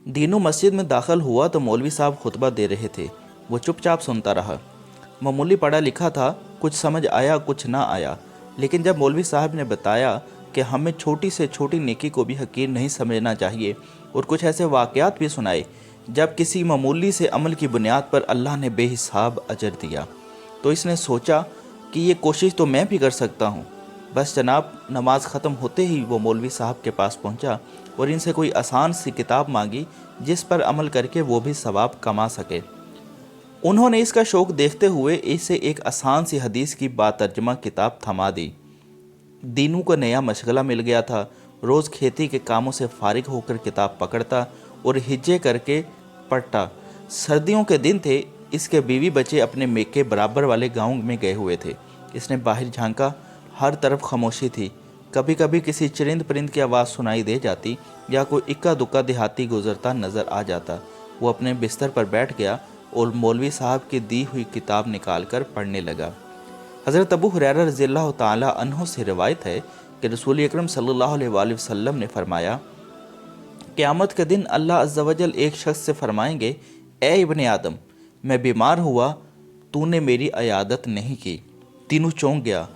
दीनू मस्जिद में दाखिल हुआ तो मौलवी साहब खुतबा दे रहे थे। वो चुपचाप सुनता रहा। मामूली पढ़ा लिखा था, कुछ समझ आया कुछ ना आया, लेकिन जब मौलवी साहब ने बताया कि हमें छोटी से छोटी नेकी को भी हकीर नहीं समझना चाहिए, और कुछ ऐसे वाक़यात भी सुनाए जब किसी मामूली से अमल की बुनियाद पर अल्लाह ने बेहिसाब अजर दिया, तो इसने सोचा कि ये कोशिश तो मैं भी कर सकता हूँ। बस जनाब, नमाज ख़त्म होते ही वो मौलवी साहब के पास पहुँचा और इनसे कोई आसान सी किताब मांगी जिस पर अमल करके वो भी सवाब कमा सके। उन्होंने इसका शौक़ देखते हुए इसे एक आसान सी हदीस की बातर्जमा किताब थमा दी। दीनू को नया मशगला मिल गया था। रोज़ खेती के कामों से फारिग होकर किताब पकड़ता और हिज्जे करके पढ़ता। सर्दियों के दिन थे। इसके बीवी बच्चे अपने मेके बराबर वाले गांव में गए हुए थे। इसने बाहर झांका, हर तरफ खामोशी थी। कभी कभी किसी चरिंद परिंद की आवाज़ सुनाई दे जाती या कोई इक्का दुक्का देहाती गुजरता नज़र आ जाता। वो अपने बिस्तर पर बैठ गया और मौलवी साहब की दी हुई किताब निकाल कर पढ़ने लगा। हज़रत अबू हुरैरा रज़ियल्लाहु ताला अन्हु से रिवायत है कि रसूल अकरम सल्लल्लाहु अलैहि वसल्लम ने फरमाया, क़यामत के दिन अल्लाह अज़्ज़ा वजल एक शख्स से फरमाएंगे, ए इब्ने आदम, मैं बीमार हुआ, तूने मेरी अयादत नहीं की। तीनों चौंक गया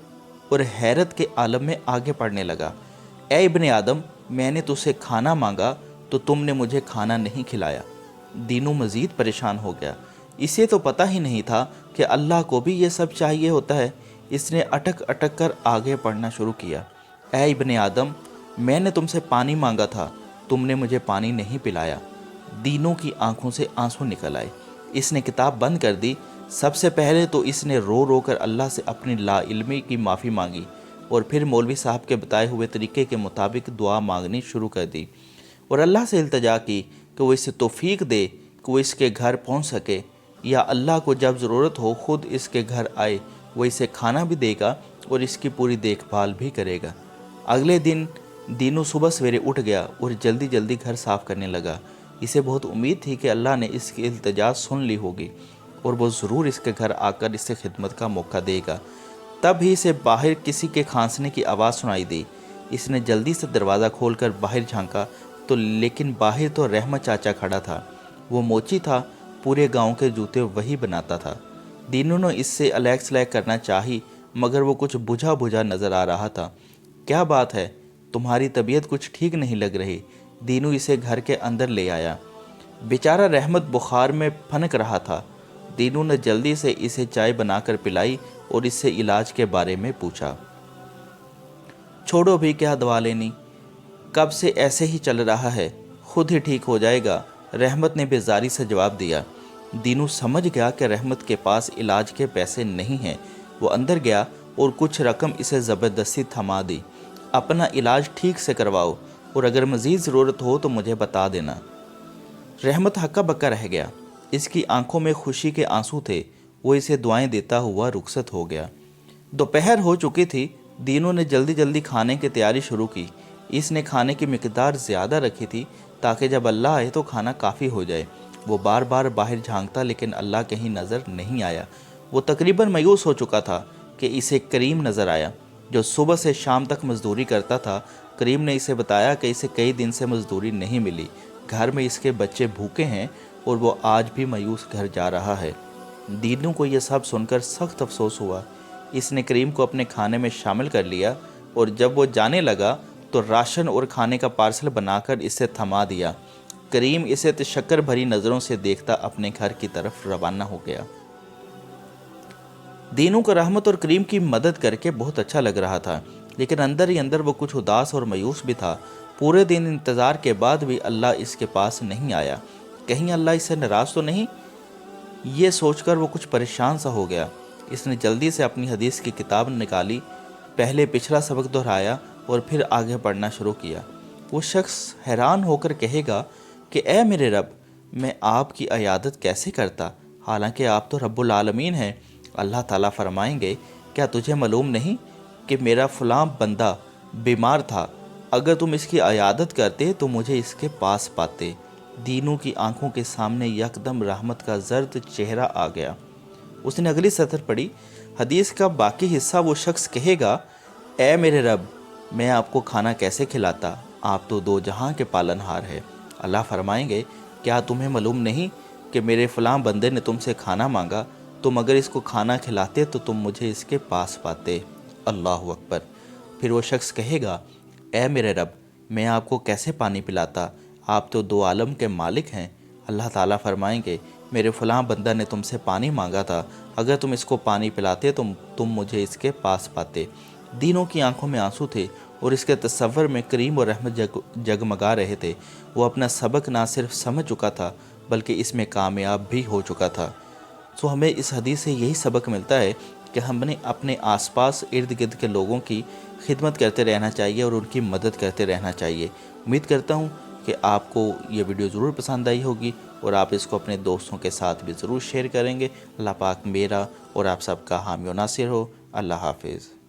और हैरत के आलम में आगे पढ़ने लगा। ए इब्ने आदम, मैंने तुझसे खाना मांगा तो तुमने मुझे खाना नहीं खिलाया। दीनू मज़ीद परेशान हो गया। इसे तो पता ही नहीं था कि अल्लाह को भी ये सब चाहिए होता है। इसने अटक अटक कर आगे पढ़ना शुरू किया। ऐ इब्ने आदम, मैंने तुमसे पानी मांगा था, तुमने मुझे पानी नहीं पिलाया। दीनू की आंखों से आंसू निकल आए। इसने किताब बंद कर दी। सबसे पहले तो इसने रो रो कर अल्लाह से अपनी लाइल्मी की माफ़ी मांगी और फिर मौलवी साहब के बताए हुए तरीके के मुताबिक दुआ मांगनी शुरू कर दी और अल्लाह से इल्तजा की कि वो इसे तौफीक दे कि वो इसके घर पहुंच सके, या अल्लाह को जब ज़रूरत हो ख़ुद इसके घर आए, वो इसे खाना भी देगा और इसकी पूरी देखभाल भी करेगा। अगले दिन दीनू सुबह सवेरे उठ गया और जल्दी जल्दी घर साफ़ करने लगा। इसे बहुत उम्मीद थी कि अल्लाह ने इसकी इल्तजा सुन ली होगी और वो ज़रूर इसके घर आकर इससे खिदमत का मौका देगा। तब ही इसे बाहर किसी के खांसने की आवाज़ सुनाई दी। इसने जल्दी से दरवाज़ा खोलकर बाहर झांका तो लेकिन बाहर तो रहमत चाचा खड़ा था। वो मोची था, पूरे गांव के जूते वही बनाता था। दीनू ने इससे अलैक सलैक करना चाही, मगर वो कुछ बुझा बुझा नज़र आ रहा था। क्या बात है, तुम्हारी तबीयत कुछ ठीक नहीं लग रही। दीनू इसे घर के अंदर ले आया। बेचारा रहमत बुखार में फनक रहा था। दीनू ने जल्दी से इसे चाय बनाकर पिलाई और इससे इलाज के बारे में पूछा। छोड़ो भी, क्या दवा लेनी, कब से ऐसे ही चल रहा है, खुद ही ठीक हो जाएगा, रहमत ने बेजारी से जवाब दिया। दीनू समझ गया कि रहमत के पास इलाज के पैसे नहीं हैं। वो अंदर गया और कुछ रकम इसे ज़बरदस्ती थमा दी। अपना इलाज ठीक से करवाओ और अगर मज़ीद ज़रूरत हो तो मुझे बता देना। रहमत हक्का बक्का रह गया। इसकी आंखों में खुशी के आंसू थे। वो इसे दुआएं देता हुआ रुखसत हो गया। दोपहर हो चुकी थी। दीनू ने जल्दी जल्दी खाने की तैयारी शुरू की। इसने खाने की मिकदार ज़्यादा रखी थी ताकि जब अल्लाह आए तो खाना काफ़ी हो जाए। वो बार बार बाहर झांकता लेकिन अल्लाह कहीं नज़र नहीं आया। वो तकरीबन मायूस हो चुका था कि इसे करीम नज़र आया, जो सुबह से शाम तक मजदूरी करता था। करीम ने इसे बताया कि इसे कई दिन से मजदूरी नहीं मिली, घर में इसके बच्चे भूखे हैं और वो आज भी मायूस घर जा रहा है। दीनू को यह सब सुनकर सख्त अफसोस हुआ। इसने करीम को अपने खाने में शामिल कर लिया और जब वो जाने लगा तो राशन और खाने का पार्सल बनाकर इसे थमा दिया। करीम इसे तशक्कर भरी नज़रों से देखता अपने घर की तरफ रवाना हो गया। दीनू को रहमत और करीम की मदद करके बहुत अच्छा लग रहा था, लेकिन अंदर ही अंदर वो कुछ उदास और मायूस भी था। पूरे दिन इंतज़ार के बाद भी अल्लाह इसके पास नहीं आया। कहीं अल्लाह इससे नाराज़ तो नहीं, ये सोचकर वो कुछ परेशान सा हो गया। इसने जल्दी से अपनी हदीस की किताब निकाली, पहले पिछला सबक दोहराया और फिर आगे पढ़ना शुरू किया। वो शख्स हैरान होकर कहेगा कि ए मेरे रब, मैं आपकी अयादत कैसे करता, हालांकि आप तो रब्बुल आलमीन हैं। अल्लाह ताला फरमाएंगे, क्या तुझे मालूम नहीं कि मेरा फ़लाँ बंदा बीमार था, अगर तुम इसकी अयादत करते तो मुझे इसके पास पाते। दीनू की आंखों के सामने यकदम रहमत का जर्द चेहरा आ गया। उसने अगली सतर पढ़ी। हदीस का बाकी हिस्सा वो शख्स कहेगा, ए मेरे रब, मैं आपको खाना कैसे खिलाता, आप तो दो जहां के पालनहार है। اللہ فرمائیں گے کیا تمہیں معلوم نہیں کہ میرے فلاں بندے نے تم سے کھانا مانگا، تم اگر اس کو کھانا کھلاتے تو تم مجھے اس کے پاس پاتے۔ اللہ اکبر۔ پھر وہ شخص کہے گا اے میرے رب، میں آپ کو کیسے پانی پلاتا، آپ تو دو عالم کے مالک ہیں۔ اللہ تعالیٰ فرمائیں گے میرے فلاں بندہ نے تم سے پانی مانگا تھا، اگر تم اس کو پانی پلاتے تو تم مجھے اس کے پاس پاتے۔ دینوں کی آنکھوں میں آنسو تھے اور اس کے تصور میں کریم اور رحمت جگمگا رہے تھے۔ وہ اپنا سبق نہ صرف سمجھ چکا تھا بلکہ اس میں کامیاب بھی ہو چکا تھا۔ سو ہمیں اس حدیث سے یہی سبق ملتا ہے کہ ہم نے اپنے آس پاس ارد گرد کے لوگوں کی خدمت کرتے رہنا چاہیے اور ان کی مدد کرتے رہنا چاہیے۔ امید کرتا ہوں کہ آپ کو یہ ویڈیو ضرور پسند آئی ہوگی اور آپ اس کو اپنے دوستوں کے ساتھ بھی ضرور شیئر کریں گے۔ اللہ پاک میرا اور آپ سب کا حامی و ناصر ہو۔ اللہ حافظ۔